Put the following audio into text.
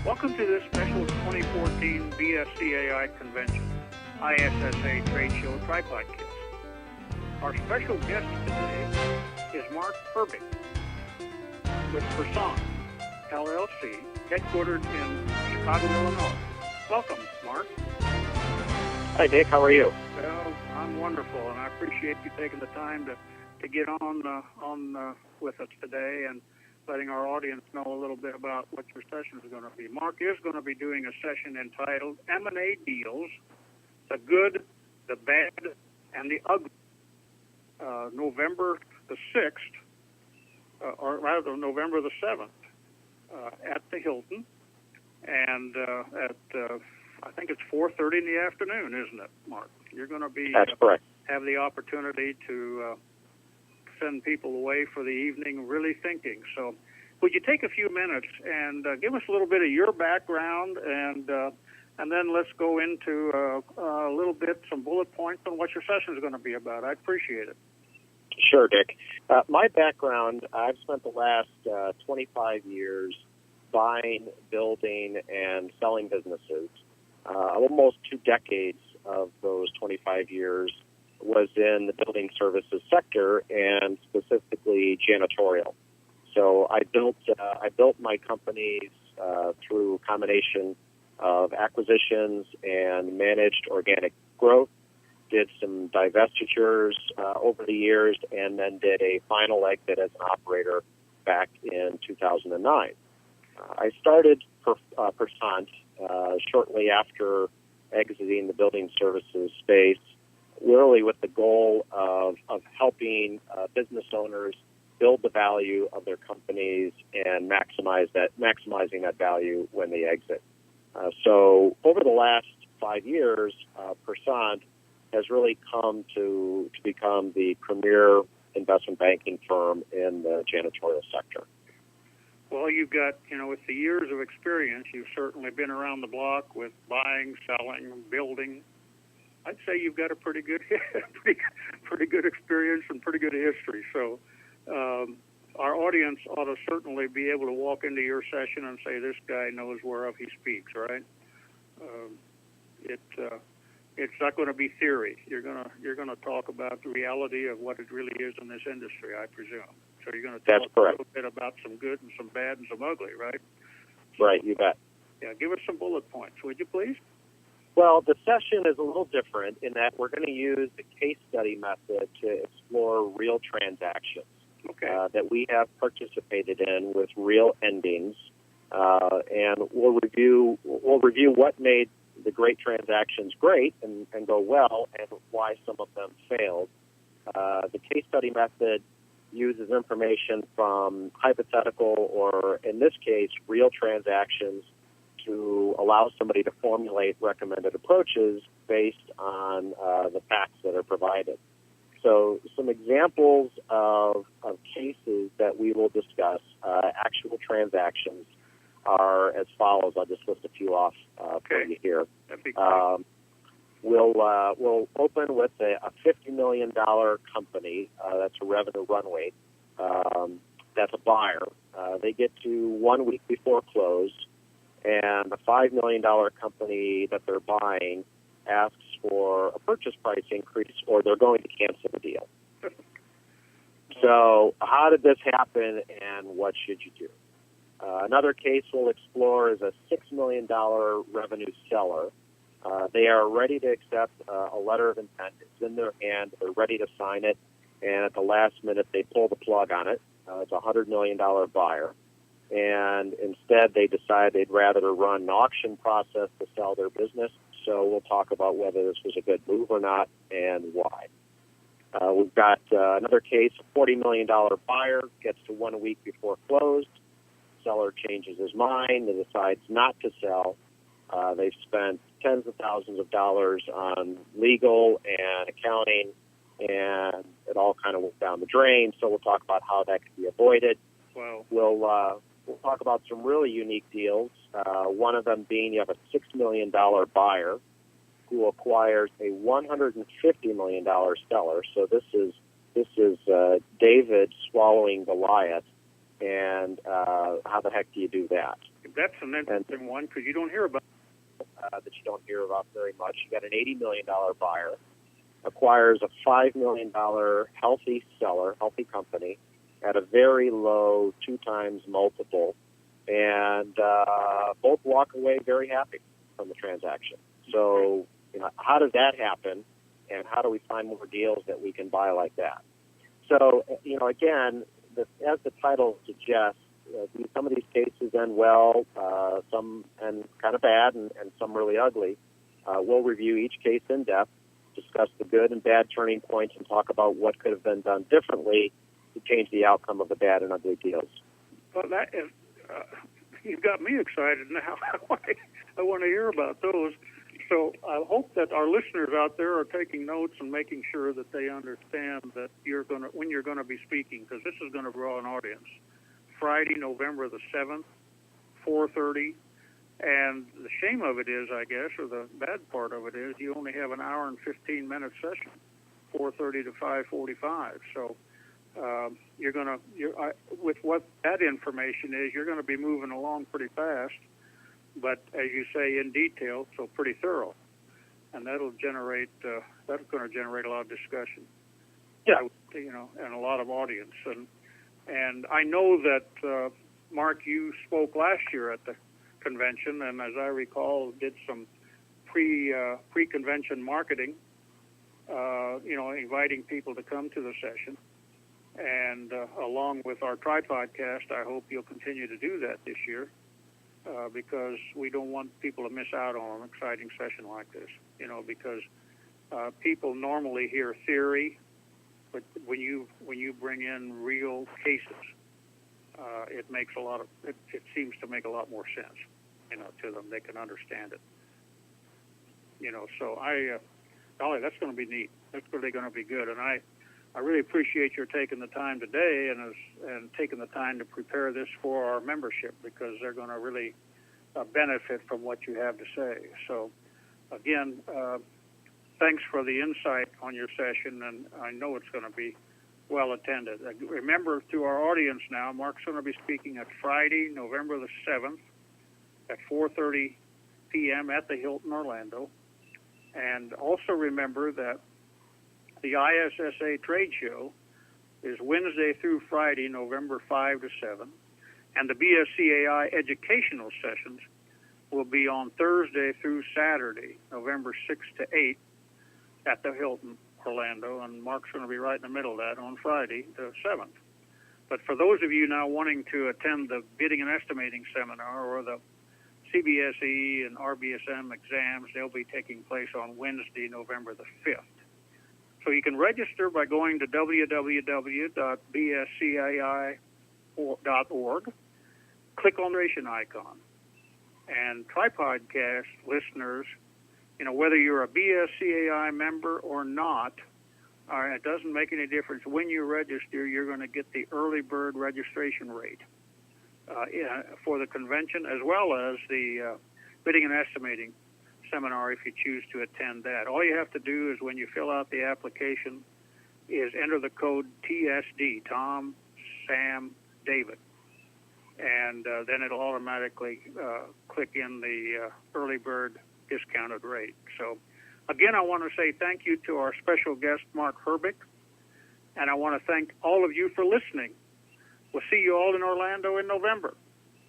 Welcome to this special 2014 BSCAI Convention, ISSA Trade Show Tripod Kits. Our special guest today is Mark Herbick with Pursant, LLC, headquartered in Chicago, Illinois. Welcome, Mark. Hi, Dick. How are you? Well, I'm wonderful, and I appreciate you taking the time to get on with us today and letting our audience know a little bit about what your session is going to be. Mark is going to be doing a session entitled M&A Deals, the Good, the Bad, and the Ugly, November the 6th, or rather November the 7th, at the Hilton, and I think it's 4:30 in the afternoon, isn't it, Mark? You're going to be That's correct. Have the opportunity to send people away for the evening really thinking. So would you take a few minutes and give us a little bit of your background, and then let's go into a little bit, some bullet points on what your session is going to be about. I appreciate it. Sure, Dick. My background, I've spent the last 25 years buying, building, and selling businesses. Almost 2 decades of those 25 years was in the building services sector, and specifically janitorial. So I built my companies through a combination of acquisitions and managed organic growth, did some divestitures over the years, and then did a final exit as an operator back in 2009. I started Pursant shortly after exiting the building services space, really with the goal of helping business owners build the value of their companies and maximizing that value when they exit. So over the last 5 years, Pursant has really come to become the premier investment banking firm in the janitorial sector. Well, you've got, with the years of experience, you've certainly been around the block with buying, selling, building. I'd say you've got a pretty good experience and pretty good history. So our audience ought to certainly be able to walk into your session and say, this guy knows whereof he speaks, right? It's not going to be theory. You're going to talk about the reality of what it really is in this industry, I presume. So you're going to talk a little bit about some good and some bad and some ugly, right? Right, you bet. Yeah, give us some bullet points, would you please? Well, the session is a little different in that we're going to use the case study method to explore real transactions that we have participated in with real endings, and we'll review what made the great transactions great and go well, and why some of them failed. The case study method uses information from hypothetical, or in this case, real transactions, to allow somebody to formulate recommended approaches based on the facts that are provided. So some examples of cases that we will discuss, actual transactions, are as follows. I'll just list a few off for you here. That'd be great. We'll open with a $50 million company. That's a revenue runway. That's a buyer. They get to 1 week before close, and the $5 million company that they're buying asks for a purchase price increase, or they're going to cancel the deal. So how did this happen, and what should you do? Another case we'll explore is a $6 million revenue seller. They are ready to accept a letter of intent. It's in their hand. They're ready to sign it, and at the last minute, they pull the plug on it. It's a $100 million buyer. And instead, they decide they'd rather run an auction process to sell their business. So we'll talk about whether this was a good move or not and why. We've got another case, a $40 million buyer gets to 1 week before close. Seller changes his mind and decides not to sell. They've spent tens of thousands of dollars on legal and accounting, and it all kind of went down the drain. So we'll talk about how that can be avoided. Wow. We'll talk about some really unique deals. One of them being you have a $6 million buyer who acquires a $150 million seller. So this is David swallowing Goliath, and how the heck do you do that? That's an interesting one because you don't hear about that you don't hear about very much. You got an $80 million buyer, acquires a $5 million healthy seller, healthy company, at a very low 2x multiple, and both walk away very happy from the transaction. So, how does that happen, and how do we find more deals that we can buy like that? So, again, as the title suggests, some of these cases end well, some end kind of bad, and some really ugly. We'll review each case in depth, discuss the good and bad turning points, and talk about what could have been done differently to change the outcome of the bad and ugly deals. Well, that is, you've got me excited now. I want to hear about those. So I hope that our listeners out there are taking notes and making sure that they understand that when you're going to be speaking, because this is going to draw an audience. Friday, November the 7th, 4:30. And the shame of it is, I guess, or the bad part of it is, you only have an hour and 15-minute session, 4:30 to 5:45. So with what that information is, you're going to be moving along pretty fast, but as you say, in detail, so pretty thorough, and that's going to generate a lot of discussion. Yeah, and a lot of audience, and I know that Mark, you spoke last year at the convention, and as I recall, did some pre-convention marketing, inviting people to come to the session. And along with our Tri-Podcast, I hope you'll continue to do that this year, because we don't want people to miss out on an exciting session like this. Because people normally hear theory, but when you bring in real cases, it makes it seems to make a lot more sense, to them. They can understand it. So Dolly, that's going to be neat. That's really going to be good. And I really appreciate your taking the time today and taking the time to prepare this for our membership, because they're going to really benefit from what you have to say. So again, thanks for the insight on your session, and I know it's going to be well attended. Remember, to our audience now, Mark's going to be speaking at Friday, November the 7th at 4:30 p.m. at the Hilton Orlando. And also remember that the ISSA trade show is Wednesday through Friday, November 5 to 7, and the BSCAI educational sessions will be on Thursday through Saturday, November 6 to 8 at the Hilton Orlando, and Mark's going to be right in the middle of that on Friday, the 7th. But for those of you now wanting to attend the bidding and estimating seminar or the CBSE and RBSM exams, they'll be taking place on Wednesday, November the 5th. So you can register by going to www.bscai.org, click on the registration icon. And Tri-Podcast listeners, whether you're a BSCAI member or not, it doesn't make any difference. When you register, you're going to get the early bird registration rate for the convention, as well as the bidding and estimating seminar if you choose to attend that. All you have to do is, when you fill out the application, is enter the code TSD, Tom, Sam, David, and then it'll automatically click in the early bird discounted rate. So again, I want to say thank you to our special guest, Mark Herbick, and I want to thank all of you for listening. We'll see you all in Orlando in November.